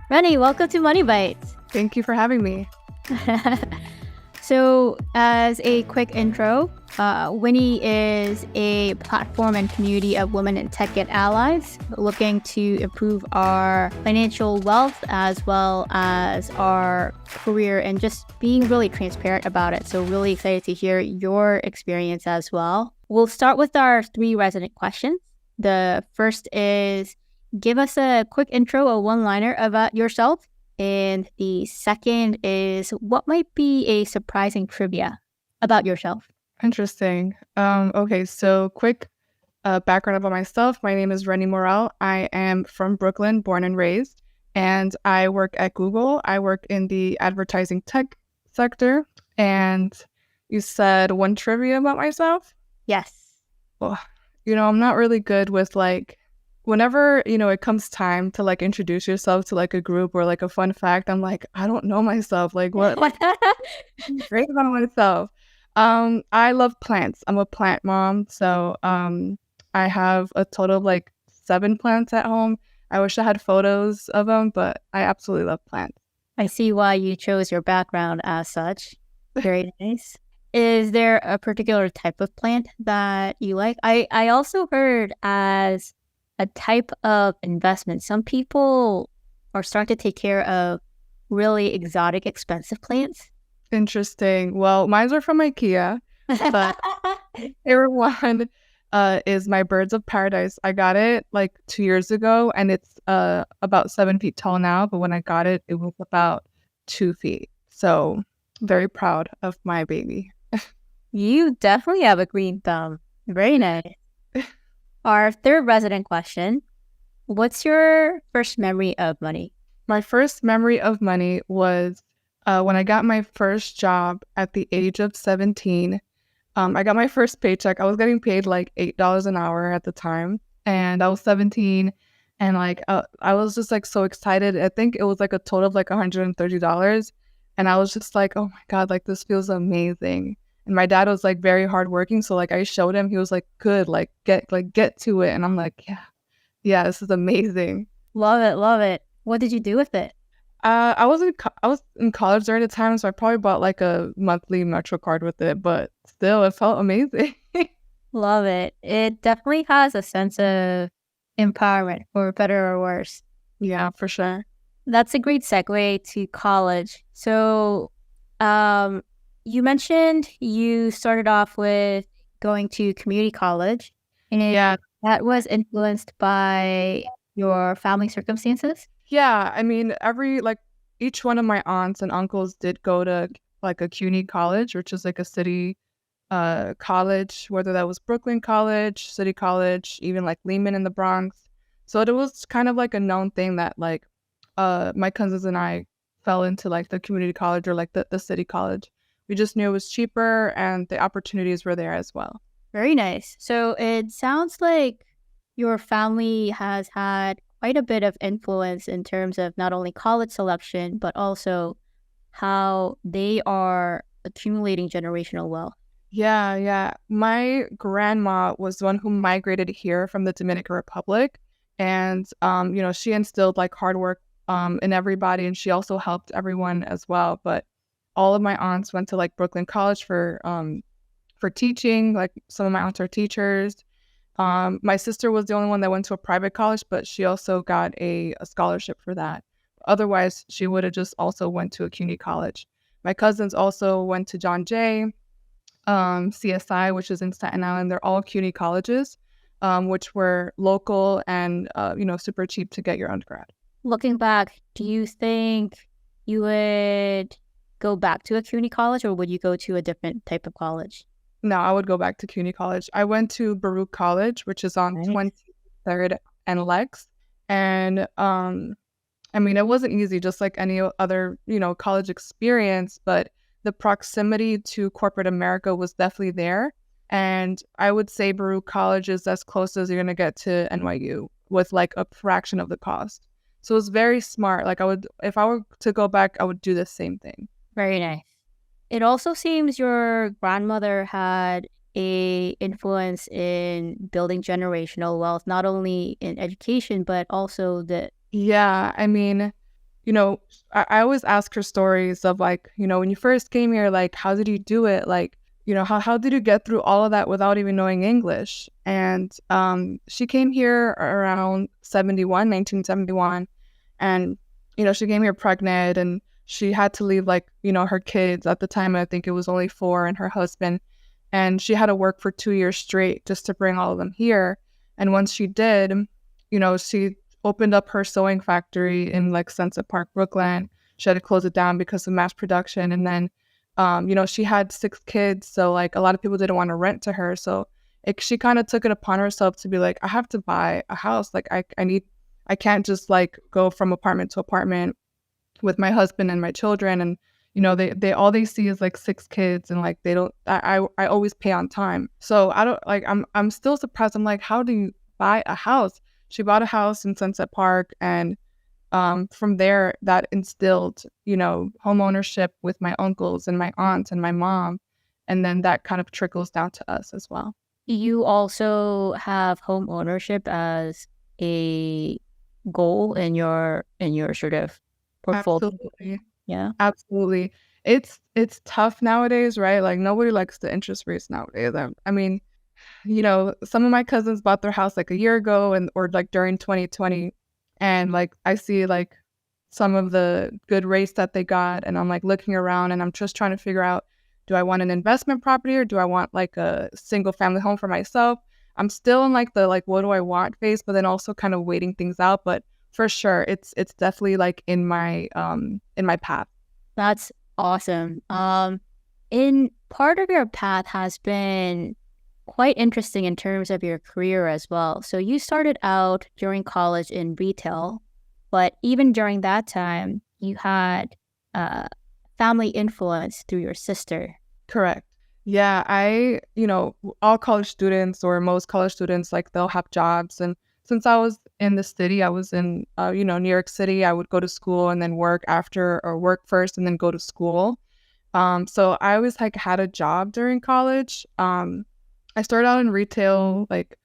Reny, welcome to Money Bites. Thank you for having me. So, as a quick intro, Winnie is a platform and community of women in tech and allies looking to improve our financial wealth as well as our career and just being really transparent about it. So, really excited to hear your experience as well. We'll start with our 3 resident questions. The first is, give us a quick intro, a one-liner about yourself. And the second is, what might be a surprising trivia about yourself? Interesting. Okay, so quick background about myself. My name is Reny Morel. I am from Brooklyn, born and raised, and I work at Google. I work in the advertising tech sector. And you said one trivia about myself? Yes. Well, I'm not really good with whenever, it comes time to introduce yourself to a group or a fun fact, I'm like, I don't know myself. What great about myself. I love plants. I'm a plant mom. So I have a total of 7 plants at home. I wish I had photos of them, but I absolutely love plants. I see why you chose your background as such. Very nice. Is there a particular type of plant that you like? I also heard as a type of investment, some people are starting to take care of really exotic, expensive plants. Interesting. Well, mine are from IKEA, but favorite one is my birds of paradise. I got it 2 years ago, and it's about 7 feet tall now. But when I got it, it was about 2 feet. So very proud of my baby. You definitely have a green thumb. Very nice. Our third resident question, what's your first memory of money? My first memory of money was when I got my first job at the age of 17. I got my first paycheck. I was getting paid $8 an hour at the time, and I was 17, and I was just so excited. I think it was a total of $130, and I was just oh my God, this feels amazing. And my dad was very hardworking, so I showed him. He was good, get to it. And I'm yeah, this is amazing. Love it, love it. What did you do with it? I was in college during the time, so I probably bought a monthly Metro card with it. But still, it felt amazing. Love it. It definitely has a sense of empowerment, for better or worse. Yeah, for sure. That's a great segue to college. So, you mentioned you started off with going to community college, and Yeah, that was influenced by your family circumstances? yeah. I mean, each one of my aunts and uncles did go to a CUNY college, which is a city college, whether that was Brooklyn College, City College, even Lehman in the Bronx. So it was kind of a known thing that my cousins and I fell into the community college or the city college. We just knew it was cheaper and the opportunities were there as well. Very nice. So it sounds like your family has had quite a bit of influence in terms of not only college selection, but also how they are accumulating generational wealth. Yeah. My grandma was the one who migrated here from the Dominican Republic. And, she instilled hard work in everybody. And she also helped everyone as well. But all of my aunts went to Brooklyn College for teaching. Some of my aunts are teachers. My sister was the only one that went to a private college, but she also got a scholarship for that. Otherwise, she would have just also went to a CUNY college. My cousins also went to John Jay, CSI, which is in Staten Island. They're all CUNY colleges, which were local and super cheap to get your undergrad. Looking back, do you think you would go back to a CUNY college, or would you go to a different type of college? No, I would go back to CUNY college. I went to Baruch College, which is on 23rd and Lex. And I mean, it wasn't easy, just like any other, college experience, but the proximity to corporate America was definitely there. And I would say Baruch College is as close as you're going to get to NYU with a fraction of the cost. So it was very smart. If I were to go back, I would do the same thing. Very nice. It also seems your grandmother had a influence in building generational wealth, not only in education, but also Yeah, I mean, I always ask her stories of like, when you first came here, like, how did you do it? Like, how did you get through all of that without even knowing English? And she came here around 1971. And, she came here pregnant, and she had to leave, like, her kids at the time. I think it was only 4, and her husband. And she had to work for 2 years straight just to bring all of them here. And once she did, she opened up her sewing factory in like Sunset Park, Brooklyn. She had to close it down because of mass production. And then, she had 6 kids. So like a lot of people didn't want to rent to her. So she kind of took it upon herself to be like, I have to buy a house. Like I can't just like go from apartment to apartment with my husband and my children. And, they all they see is like 6 kids, and like they don't, I always pay on time. So I don't like, I'm still surprised. I'm like, how do you buy a house? She bought a house in Sunset Park, and from there, that instilled, home ownership with my uncles and my aunts and my mom, and then that kind of trickles down to us as well. You also have home ownership as a goal in your sort of portfolio. Absolutely. Yeah. Absolutely. It's tough nowadays, right? Like nobody likes the interest rates nowadays. I mean, some of my cousins bought their house like a year ago or like during 2020. And like I see like some of the good rates that they got, and I'm like looking around, and I'm just trying to figure out, do I want an investment property or do I want like a single family home for myself? I'm still in like the like what do I want phase, but then also kind of waiting things out. But for sure, it's definitely like in my path. That's awesome. In part of your path has been quite interesting in terms of your career as well. So you started out during college in retail, but even during that time, you had family influence through your sister. Correct. Yeah, all college students or most college students, like they'll have jobs. And since I was in the city, I was in, New York City, I would go to school and then work after, or work first and then go to school. So I always like had a job during college. I started out in retail, like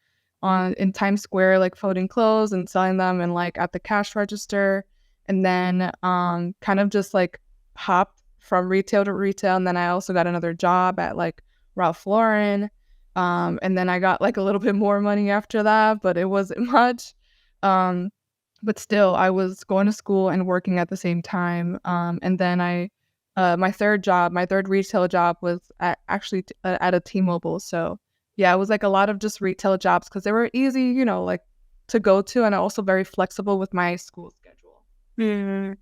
in Times Square, like folding clothes and selling them, and like at the cash register, and then kind of just like hopped from retail to retail. And then I also got another job at like Ralph Lauren, and then I got like a little bit more money after that, but it wasn't much. But still, I was going to school and working at the same time. And then my third retail job was at a T-Mobile. So yeah, it was like a lot of just retail jobs because they were easy, like to go to, and also very flexible with my school schedule. Mm.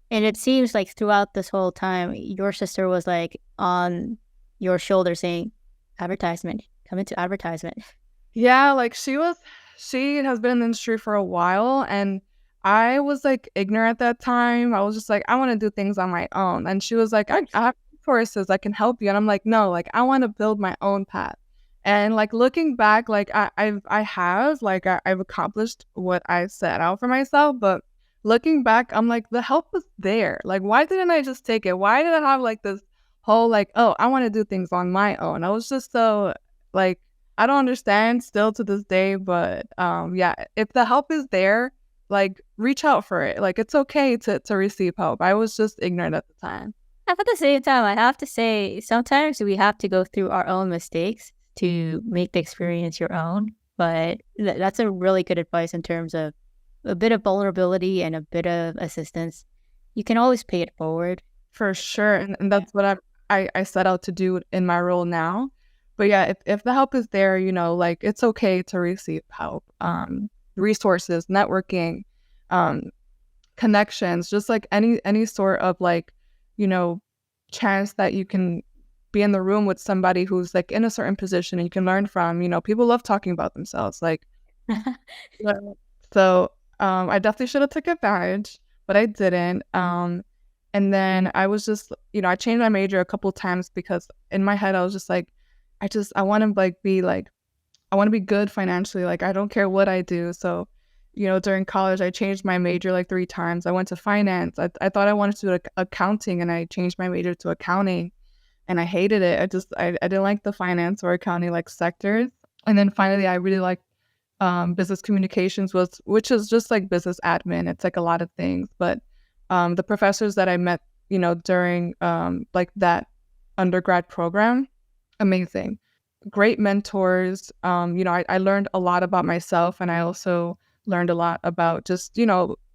And it seems like throughout this whole time, your sister was like on your shoulder saying, advertisement, come into advertisement. Yeah, like she has been in the industry for a while, and I was like ignorant at that time. I was just like, I want to do things on my own. And she was like, I have courses, I can help you. And I'm like, no, like I want to build my own path. And like looking back, like I've accomplished what I set out for myself. But looking back, I'm like, the help was there. Like, why didn't I just take it? Why did I have like this whole like, oh, I want to do things on my own? I was just so like, I don't understand still to this day. But yeah, if the help is there, like reach out for it. Like it's okay to receive help. I was just ignorant at the time. At the same time, I have to say, sometimes we have to go through our own mistakes to make the experience your own. But that's a really good advice in terms of a bit of vulnerability and a bit of assistance. You can always pay it forward. For sure. And that's what I set out to do in my role now. But yeah, if the help is there, like it's okay to receive help. Resources, networking, connections, just like any sort of like, chance that you can be in the room with somebody who's like in a certain position and you can learn from. People love talking about themselves. Like, so I definitely should have took advantage, but I didn't. And then I was just, I changed my major a couple times because in my head I was just like, I want to like be like, I want to be good financially. Like I don't care what I do. So, during college, I changed my major like 3 times. I went to finance. I thought I wanted to do like accounting, and I changed my major to accounting, and I hated it. I didn't like the finance or accounting like sectors. And then finally, I really liked business communications, which is just like business admin. It's like a lot of things, but The professors that I met, during like that undergrad program, amazing, great mentors. I learned a lot about myself, and I also learned a lot about just,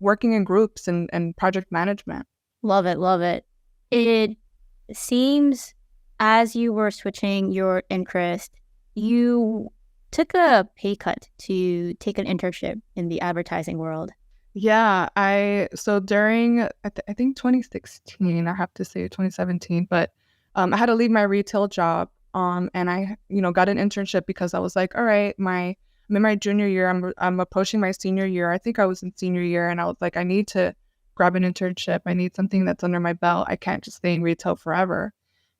working in groups and project management. Love it, love it. It seems as you were switching your interest, you took a pay cut to take an internship in the advertising world. Yeah, so during I think 2016, I have to say 2017, but I had to leave my retail job, and I got an internship because I was like, all right, I'm in my junior year, I'm approaching my senior year. I think I was in senior year, and I was like, I need to grab an internship. I need something that's under my belt. I can't just stay in retail forever.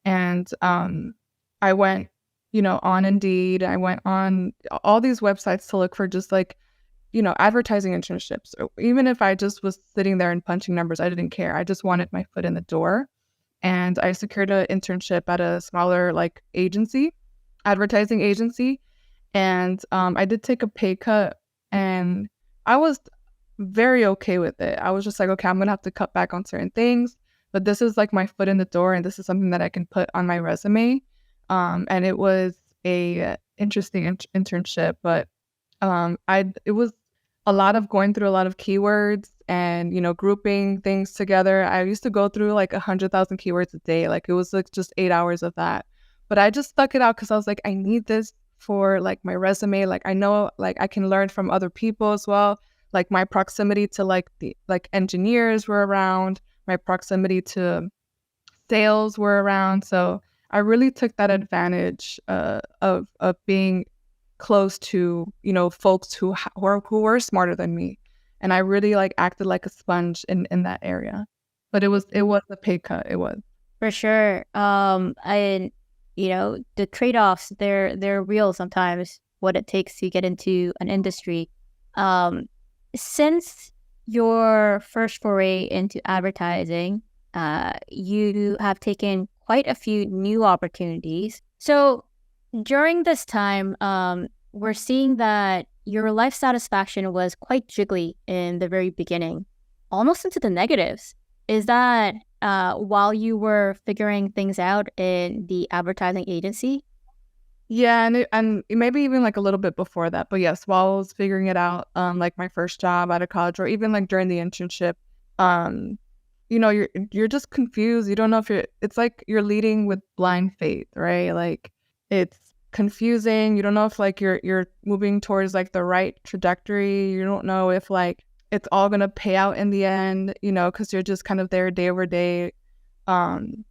And I went, on Indeed. I went on all these websites to look for just like, advertising internships. Even if I just was sitting there and punching numbers, I didn't care. I just wanted my foot in the door. And I secured an internship at a smaller like agency, advertising agency. And I did take a pay cut, and I was very okay with it. I was just like, okay, I'm going to have to cut back on certain things, but this is like my foot in the door, and this is something that I can put on my resume. And it was a interesting internship, but it was a lot of going through a lot of keywords and, grouping things together. I used to go through like 100,000 keywords a day. Like it was like just 8 hours of that. But I just stuck it out because I was like, I need this for like my resume. Like I know like I can learn from other people as well. Like my proximity to like the like engineers were around, my proximity to sales were around. So I really took that advantage of being close to, folks who were smarter than me. And I really like acted like a sponge in that area. But it was a pay cut. It was. For sure. And the trade-offs, they're real sometimes, what it takes to get into an industry. Since your first foray into advertising, you have taken quite a few new opportunities. So during this time, we're seeing that your life satisfaction was quite jiggly in the very beginning, almost into the negatives. Is that while you were figuring things out in the advertising agency? Yeah, and maybe even like a little bit before that, but yes, while I was figuring it out, like my first job out of college, or even like during the internship, um, you're just confused. You don't know if it's like you're leading with blind faith, right? Like it's confusing. You don't know if like you're moving towards like the right trajectory. You don't know if like it's all gonna pay out in the end, because you're just kind of there day over day. You don't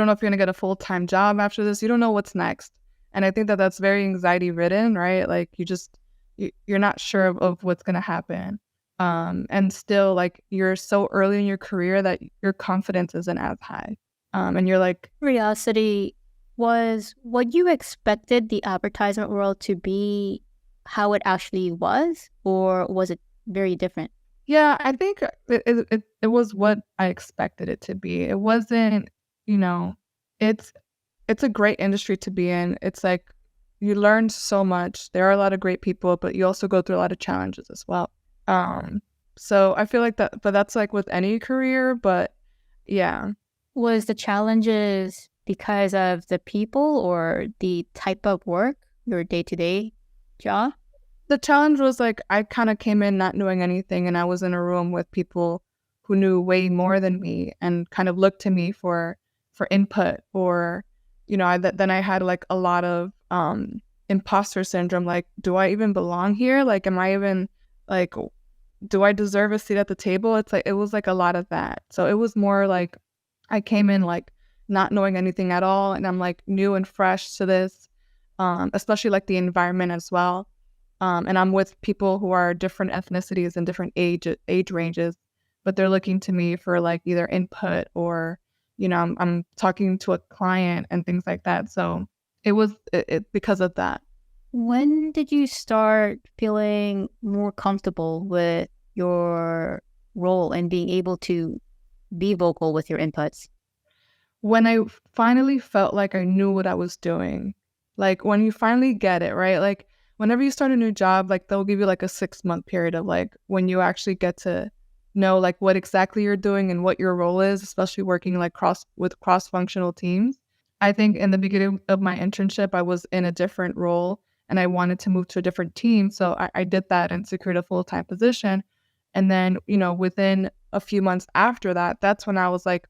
know if you're gonna get a full-time job after this. You don't know what's next. And I think that that's very anxiety ridden, right? Like you're not sure of what's gonna happen. And still like you're so early in your career that your confidence isn't as high. And you're like, Curiosity, was what you expected the advertisement world to be how it actually was, or was it very different? yeah, I think it was what I expected it to be. It wasn't, it's it's a great industry to be in. It's like you learn so much. There are a lot of great people, but you also go through a lot of challenges as well. So I feel like that, but that's like with any career, but yeah. Was the challenges because of the people or the type of work, your day-to-day job? The challenge was like I kind of came in not knowing anything, and I was in a room with people who knew way more than me and kind of looked to me for input, or then I had like a lot of imposter syndrome. Like, do I even belong here? Like, am I even like, do I deserve a seat at the table? It's like it was like a lot of that. So it was more like I came in like not knowing anything at all, and I'm like new and fresh to this, especially like the environment as well. And I'm with people who are different ethnicities and different age ranges, but they're looking to me for like either input or, I'm talking to a client and things like that. So it was because of that. When did you start feeling more comfortable with your role and being able to be vocal with your inputs? When I finally felt like I knew what I was doing, like when you finally get it, right? Like whenever you start a new job, like they'll give you like a 6-month period of like when you actually get to know like what exactly you're doing and what your role is, especially working like cross-functional teams. I think in the beginning of my internship, I was in a different role and I wanted to move to a different team. So I did that and secured a full-time position. And then, within a few months after that, that's when I was like,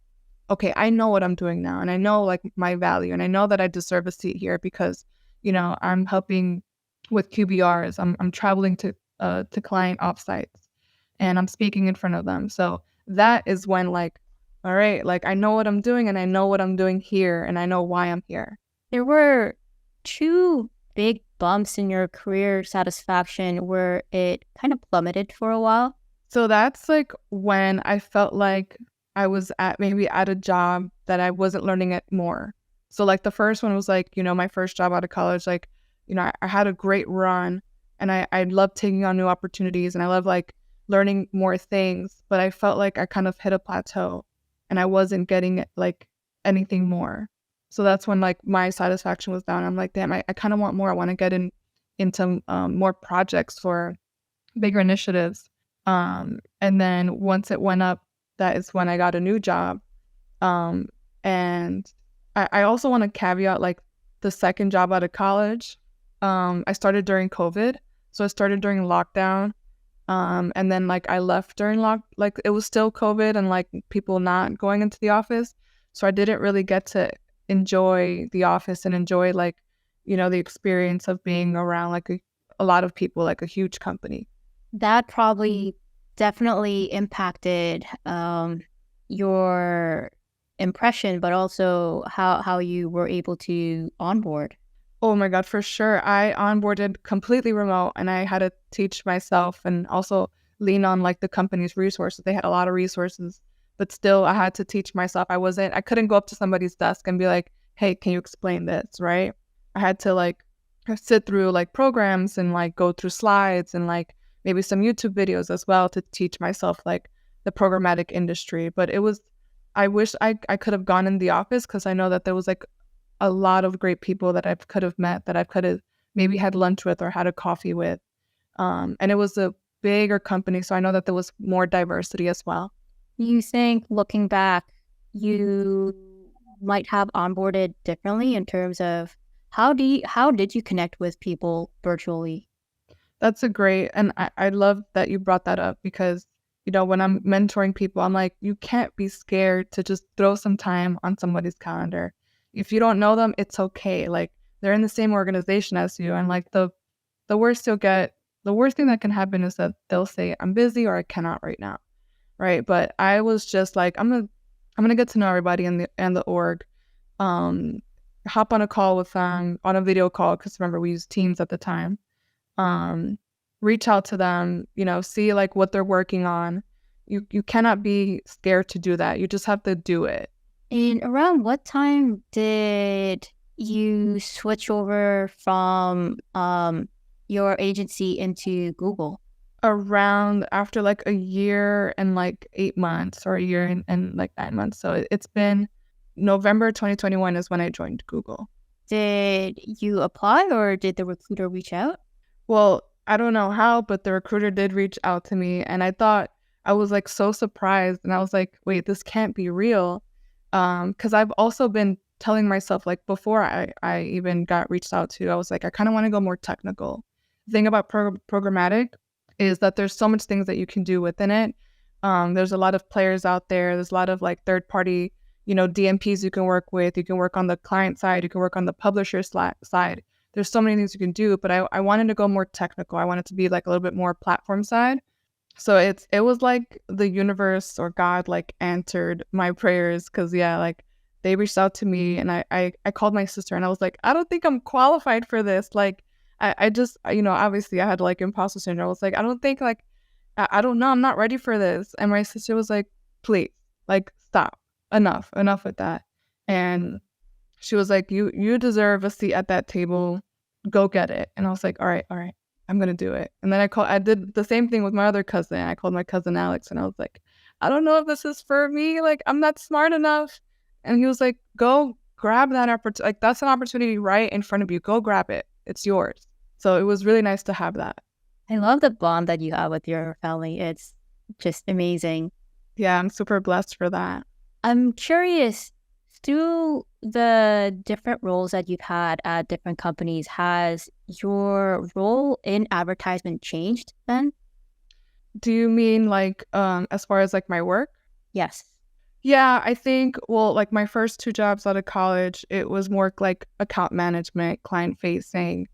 okay, I know what I'm doing now. And I know like my value. And I know that I deserve a seat here because, I'm helping with QBRs. I'm traveling to client offsites and I'm speaking in front of them. So that is when like, all right, like I know what I'm doing and I know what I'm doing here and I know why I'm here. There were two big bumps in your career satisfaction where it kind of plummeted for a while. So that's like when I felt like I was at a job that I wasn't learning it more. So like the first one was like, my first job out of college, like, I had a great run and I love taking on new opportunities and I love like learning more things, but I felt like I kind of hit a plateau and I wasn't getting like anything more. So that's when like my satisfaction was down. I'm like, damn, I kind of want more. I want to get into more projects for bigger initiatives. And then once it went up, that is when I got a new job. And I also want to caveat like the second job out of college. I started during COVID. So I started during lockdown. And then like I left during like it was still COVID and like people not going into the office. So I didn't really get to enjoy the office and enjoy like, the experience of being around like a lot of people, like a huge company. That probably definitely impacted your impression, but also how you were able to onboard. Oh my God, for sure. I onboarded completely remote and I had to teach myself and also lean on like the company's resources. They had a lot of resources, but still I had to teach myself. I couldn't go up to somebody's desk and be like, hey, can you explain this? Right. I had to like sit through like programs and like go through slides and like maybe some YouTube videos as well to teach myself like the programmatic industry. But I wish I could have gone in the office because I know that there was like a lot of great people that I could have met, that I could have maybe had lunch with or had a coffee with. And it was a bigger company, so I know that there was more diversity as well. You think looking back, you might have onboarded differently in terms of how did you connect with people virtually? That's and I love that you brought that up because, when I'm mentoring people, I'm like, you can't be scared to just throw some time on somebody's calendar. If you don't know them, it's okay. Like they're in the same organization as you. And like the worst thing that can happen is that they'll say, I'm busy or I cannot right now. Right. But I was just like, I'm gonna get to know everybody in the org. Hop on a call with them on a video call, because remember we used Teams at the time. Reach out to them, see like what they're working on. You cannot be scared to do that. You just have to do it. And around what time did you switch over from your agency into Google? Around after like a year and like 8 months, or a year and like 9 months. So it's been November 2021 is when I joined Google. Did you apply or did the recruiter reach out? Well, I don't know how, but the recruiter did reach out to me and I was like so surprised and I was like, wait, this can't be real. Because I've also been telling myself, like before I even got reached out to, I was like, I kind of want to go more technical. The thing about programmatic is that there's so much things that you can do within it. There's a lot of players out there. There's a lot of like third party, DMPs you can work with. You can work on the client side. You can work on the publisher side. There's so many things you can do, but I wanted to go more technical. I wanted to be like a little bit more platform side. So it was like the universe or God like answered my prayers because like they reached out to me and I called my sister and I was like, I don't think I'm qualified for this. Like I just, obviously I had like imposter syndrome. I was like, I don't think like, I don't know. I'm not ready for this. And my sister was like, please, like stop, enough with that. And she was like, you deserve a seat at that table. Go get it. And I was like, all right. I'm going to do it. And then I did the same thing with my other cousin. I called my cousin Alex and I was like, I don't know if this is for me. Like, I'm not smart enough. And he was like, go grab that opportunity. Like, that's an opportunity right in front of you. Go grab it. It's yours. So it was really nice to have that. I love the bond that you have with your family. It's Just amazing. Yeah, I'm super blessed for that. I'm curious, through the different roles that you've had at different companies, has your role in advertisement changed then? Do you mean like as far as like my work? Yes. Yeah, I think, well, like my first two jobs out of college, it was more like account management, client facing,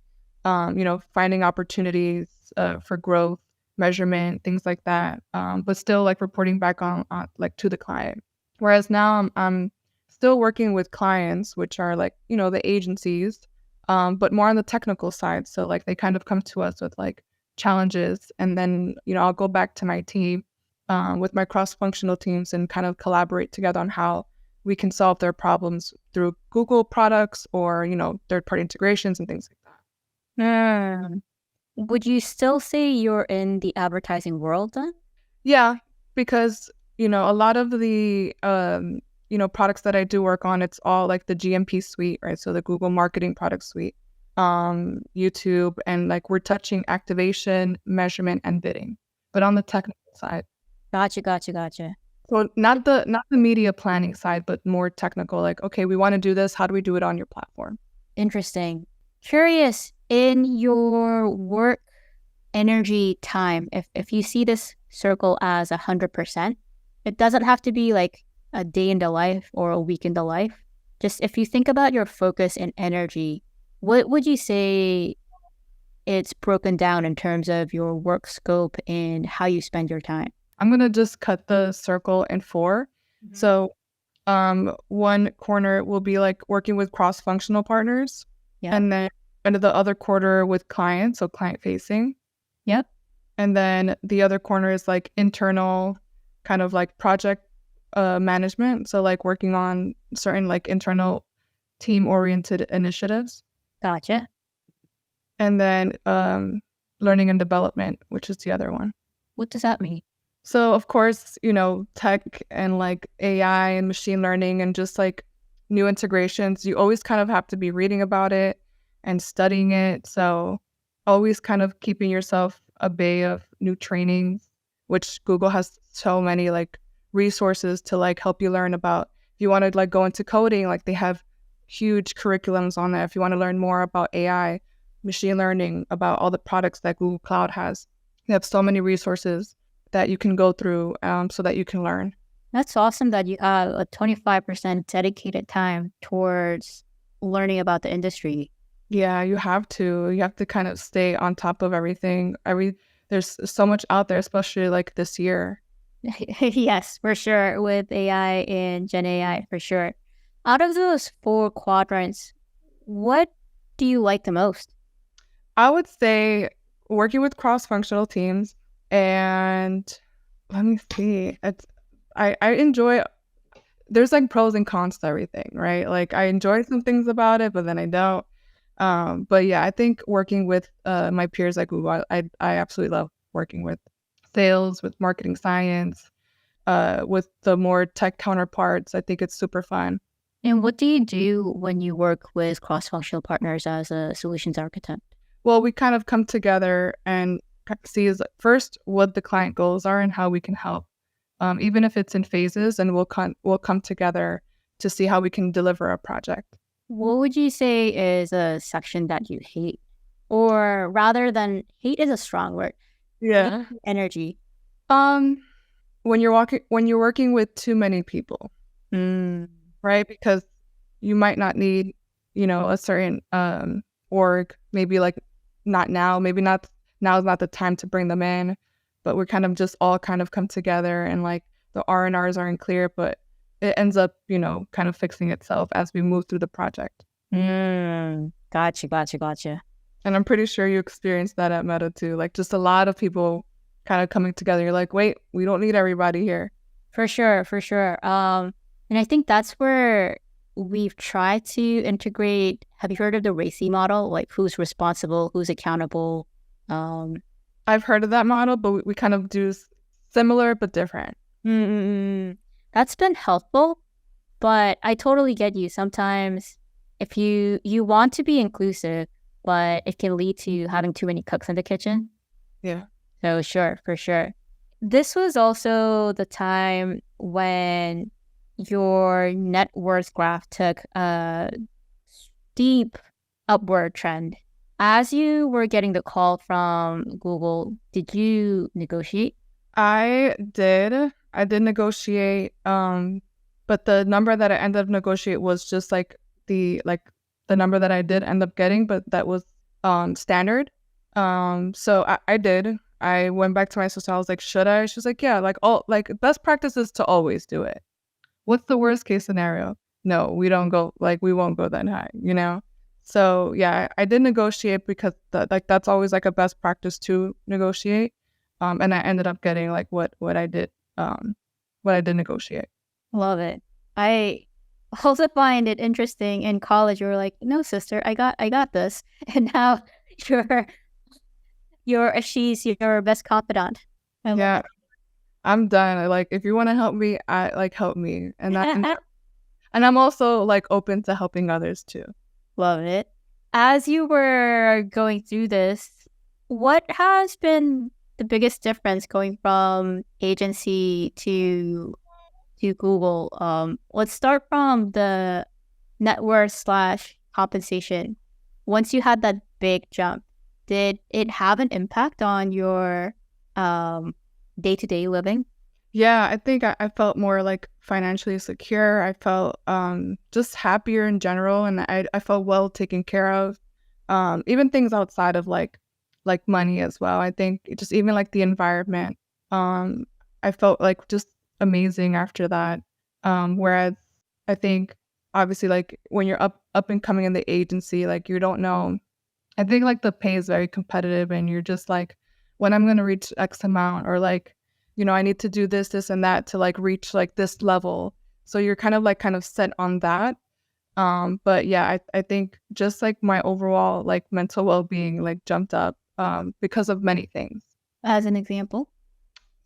finding opportunities for growth, measurement, things like that. But still like reporting back on like to the client. Whereas now I'm still working with clients, which are like, the agencies, but more on the technical side. So like they kind of come to us with like challenges, and then, I'll go back to my team with my cross-functional teams and kind of collaborate together on how we can solve their problems through Google products or, third-party integrations and things like that. Hmm. Would you still say you're in the advertising world then? Yeah, because, a lot of the, products that I do work on, it's all like the GMP suite, right? So the Google Marketing Product Suite, YouTube, and like we're touching activation, measurement, and bidding, but on the technical side. Gotcha. So not the media planning side, but more technical, like, okay, we want to do this. How do we do it on your platform? Interesting. Curious, in your work energy time, if you see this circle as 100%, it doesn't have to be like a day in the life or a week in the life. Just if you think about your focus and energy, what would you say it's broken down in terms of your work scope and how you spend your time? I'm going to just cut the circle in four. Mhm. So one corner will be like working with cross-functional partners, Yeah. and then into the other quarter with clients, so client facing. Yep. And then the other corner is like internal kind of like project management. So like working on certain like internal team-oriented initiatives. Gotcha. And then learning and development, which is the other one. What does that mean? So of course, tech and like AI and machine learning and just like new integrations, you always kind of have to be reading about it and studying it. So always kind of keeping yourself a bay of new trainings, which Google has so many like resources to like help you learn about. If you want to like go into coding, like they have huge curriculums on that. If you want to learn more about AI, machine learning, about all the products that Google Cloud has, they have so many resources that you can go through so that you can learn. That's awesome that you have a 25% dedicated time towards learning about the industry. Yeah, you have to. You have to kind of stay on top of everything. There's so much out there, especially like this year. Yes, for sure. With AI and Gen AI, for sure. Out of those four quadrants, what do you like the most? I would say working with cross-functional teams, and let me see. I enjoy, there's like pros and cons to everything, right? Like I enjoy some things about it, but then I don't. But yeah, I think working with my peers at Google, I absolutely love working with sales, with marketing science, with the more tech counterparts. I think it's super fun. And what do you do when you work with cross-functional partners as a solutions architect? Well, we kind of come together and see is first what the client goals are and how we can help, even if it's in phases, and we'll come together to see how we can deliver a project. What would you say is a section that you hate? Or rather than hate is a strong word. Yeah. Energy. Um, when you're working with too many people, right? Because you might not need, a certain org, maybe like not now, maybe not now is not the time to bring them in, but we're kind of just all kind of come together, and like the R&Rs aren't clear, but it ends up, kind of fixing itself as we move through the project. Gotcha. And I'm pretty sure you experienced that at Meta too. Like just a lot of people kind of coming together. You're like, wait, we don't need everybody here. For sure. And I think that's where we've tried to integrate. Have you heard of the RACI model? Like who's responsible, who's accountable? I've heard of that model, but we kind of do similar but different. That's been helpful, but I totally get you. Sometimes if you want to be inclusive, but it can lead to having too many cooks in the kitchen. Yeah. So sure, for sure. This was also the time when your net worth graph took a steep upward trend. As you were getting the call from Google, did you negotiate? I did negotiate, but the number that I ended up negotiate was just the number that I did end up getting, but that was standard. So I did. I went back to my sister. I was like, should I? She was like, yeah, like all like best practice is to always do it. What's the worst case scenario? No, we won't go that high, you know? So yeah, I did negotiate because that's always like a best practice to negotiate. And I ended up getting like what I did negotiate. Love it. I also find it interesting in college you were like, no, sister, I got this. And now you're she's your best confidant. I love Yeah, it. I'm done. Like if you want to help me, I like help me. And I'm also like open to helping others too. Love it. As you were going through this, what has been the biggest difference going from agency to Google? Let's start from the net worth slash compensation. Once you had that big jump, did it have an impact on your day-to-day living? Yeah, I think I felt more like financially secure. I felt just happier in general, and I felt well taken care of. Even things outside of like money as well. I think just even like the environment. Um, I felt like just amazing after that. Whereas I think obviously like when you're up and coming in the agency, like you don't know. I think like the pay is very competitive, and you're just like, when I'm gonna reach X amount, or like, I need to do this, this, and that to like reach like this level. So you're kind of set on that. But yeah, I think just like my overall like mental well being like jumped up because of many things. As an example?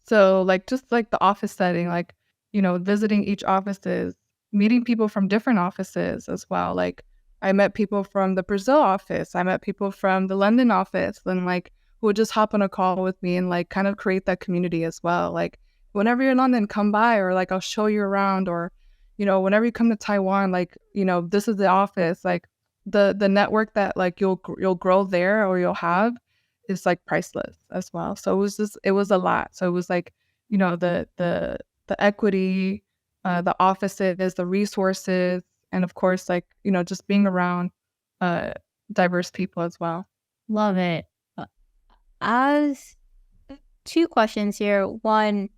So like just like the office setting, like, visiting each offices, meeting people from different offices as well. Like I met people from the Brazil office, I met people from the London office, and like who would just hop on a call with me and like kind of create that community as well. Like whenever you're in London, come by, or like I'll show you around, or whenever you come to Taiwan, like, this is the office. Like the network that like you'll grow there, or you'll have, is like priceless as well. So it was a lot. So it was like, the equity, the offices, the resources, and of course, like, just being around diverse people as well. Love it. As two questions here. One,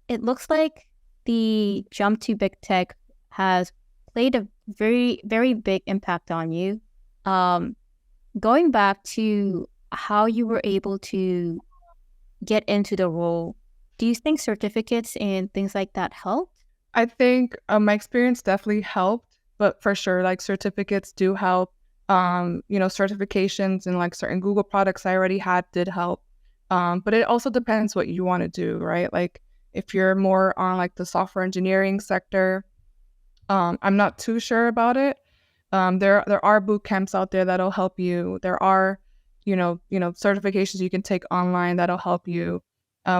it looks like the jump to big tech has played a very, very big impact on you. Um, Going back to how you were able to get into the role, do you think certificates and things like that helped? I think my experience definitely helped, but for sure, like certificates do help. Certifications and like certain Google products I already had did help. But it also depends what you want to do, right? Like if you're more on like the software engineering sector, I'm not too sure about it. There are boot camps out there that'll help you. There are, certifications you can take online that'll help you.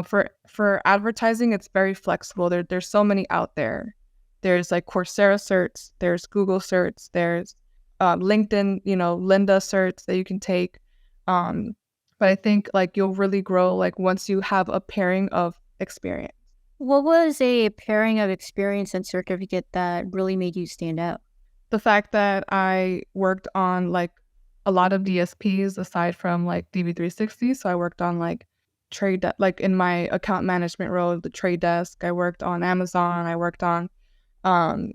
For advertising, it's very flexible. There's so many out there. There's like Coursera certs, there's Google certs, there's LinkedIn, Linda certs that you can take. But I think like you'll really grow like once you have a pairing of experience. What was a pairing of experience and certificate that really made you stand out? The fact that I worked on like a lot of DSPs aside from like DV360. So I worked on like like in my account management role, the trade desk. I worked on Amazon. I worked on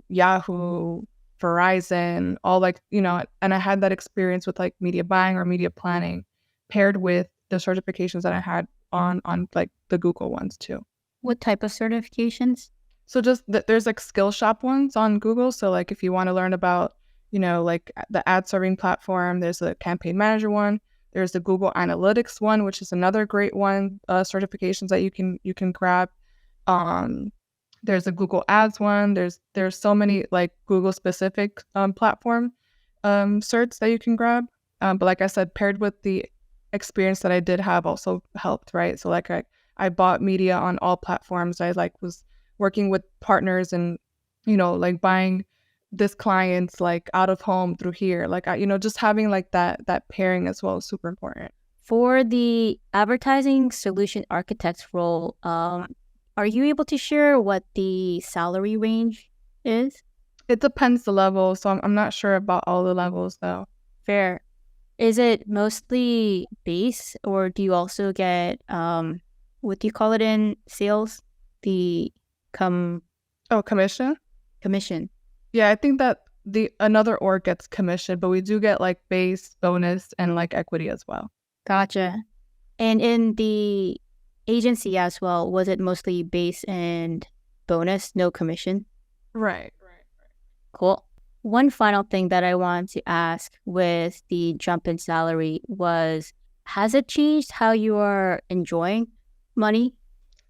Yahoo, Verizon, all like, and I had that experience with like media buying or media planning paired with the certifications that I had on like the Google ones too. What type of certifications? So just there's like Skillshop ones on Google. So like if you want to learn about, like the ad serving platform, there's a campaign manager one. There's the Google Analytics one, which is another great one, certifications that you can grab. There's a Google Ads one. There's so many like Google specific platform certs that you can grab. But like I said, paired with the experience that I did have also helped, right? So like I I bought media on all platforms. I like was working with partners and, like buying this client's like out of home through here. Like, just having like that pairing as well is super important. For the advertising solution architect's role, are you able to share what the salary range is? It depends the level, so I'm not sure about all the levels though. Fair. Is it mostly base, or do you also get what do you call it in sales? The Commission? commission. Yeah, I think that another org gets commission, but we do get like base, bonus, and like equity as well. Gotcha. And in the agency as well, was it mostly base and bonus, no commission? Right. Cool. One final thing that I want to ask with the jump in salary was, has it changed how you are enjoying money?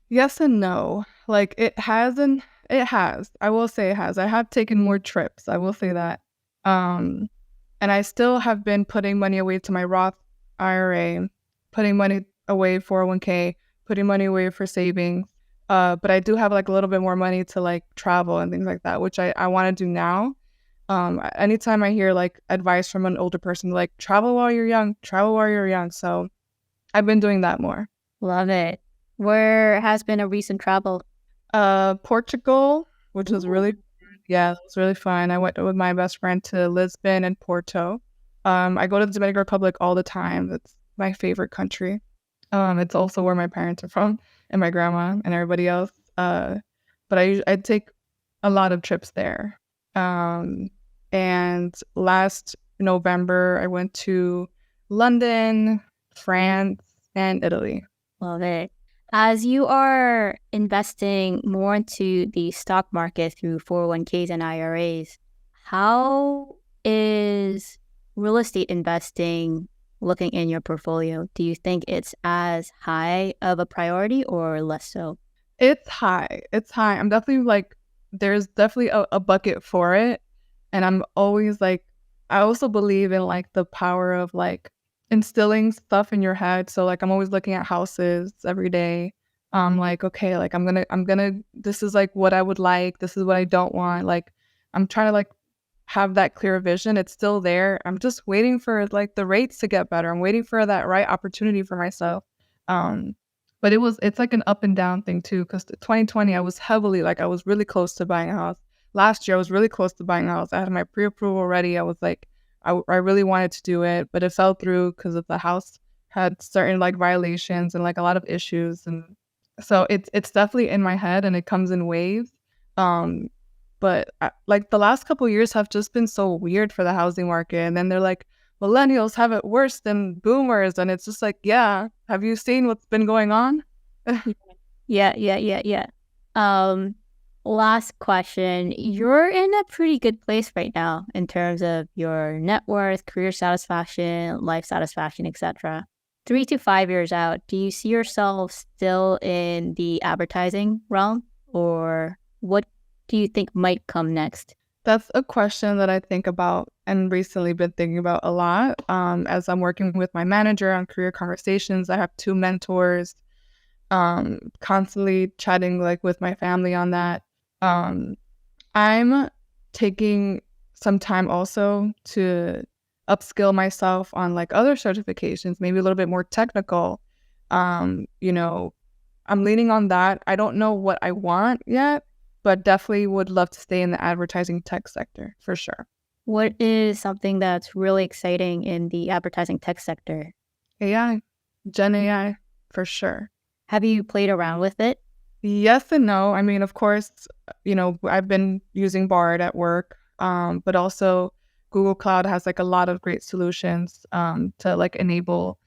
Yes and no. Like it has and it has. I will say it has. I have taken more trips. I will say that. And I still have been putting money away to my Roth IRA, putting money away 401k, putting money away for savings. But I do have like a little bit more money to like travel and things like that, which I want to do now. Anytime I hear like advice from an older person, like travel while you're young, travel while you're young. So I've been doing that more. Love it. Where has been a recent travel? Portugal, which was it was really fun. I went with my best friend to Lisbon and Porto. I go to the Dominican Republic all the time. That's my favorite country. It's also where my parents are from and my grandma and everybody else. But I take a lot of trips there. And last November, I went to London, France, and Italy. Love it. As you are investing more into the stock market through 401ks and IRAs, how is real estate investing looking in your portfolio? Do you think it's as high of a priority or less so? It's high. I'm definitely like, there's definitely a bucket for it. And I'm always like, I also believe in like the power of like instilling stuff in your head. So like, I'm always looking at houses every day. Like, okay, like I'm gonna, this is like what I would like. This is what I don't want. Like, I'm trying to like have that clear vision. It's still there. I'm just waiting for like the rates to get better. I'm waiting for that right opportunity for myself. But it's like an up and down thing too. Cause 2020, I was really close to buying a house. Last year, I was really close to buying a house. I had my pre-approval ready. I was like, I really wanted to do it, but it fell through because of the house had certain like violations and like a lot of issues. And so it's definitely in my head and it comes in waves. But like the last couple of years have just been so weird for the housing market. And then they're like, millennials have it worse than boomers. And it's just like, yeah, have you seen what's been going on? Yeah. Last question. You're in a pretty good place right now in terms of your net worth, career satisfaction, life satisfaction, etc. 3 to 5 years out, do you see yourself still in the advertising realm, or what do you think might come next? That's a question that I think about and recently been thinking about a lot. As I'm working with my manager on career conversations, I have 2 mentors, constantly chatting like with my family on that. I'm taking some time also to upskill myself on like other certifications, maybe a little bit more technical. I'm leaning on that. I don't know what I want yet, but definitely would love to stay in the advertising tech sector for sure. What is something that's really exciting in the advertising tech sector? AI, Gen AI, for sure. Have you played around with it? Yes and no. I mean, of course, I've been using Bard at work, but also Google Cloud has like a lot of great solutions to like enable,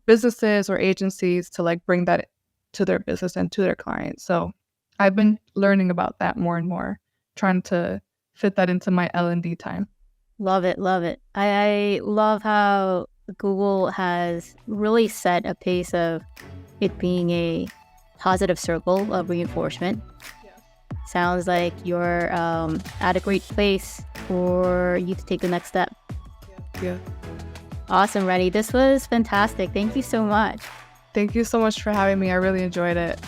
businesses or agencies to like bring that to their business and to their clients. So I've been learning about that more and more, trying to fit that into my L&D time. Love it. I love how Google has really set a pace of it being a positive circle of reinforcement. Yeah. Sounds like you're at a great place for you to take the next step. Yeah. Awesome, Reny. This was fantastic. Thank you so much. Thank you so much for having me. I really enjoyed it.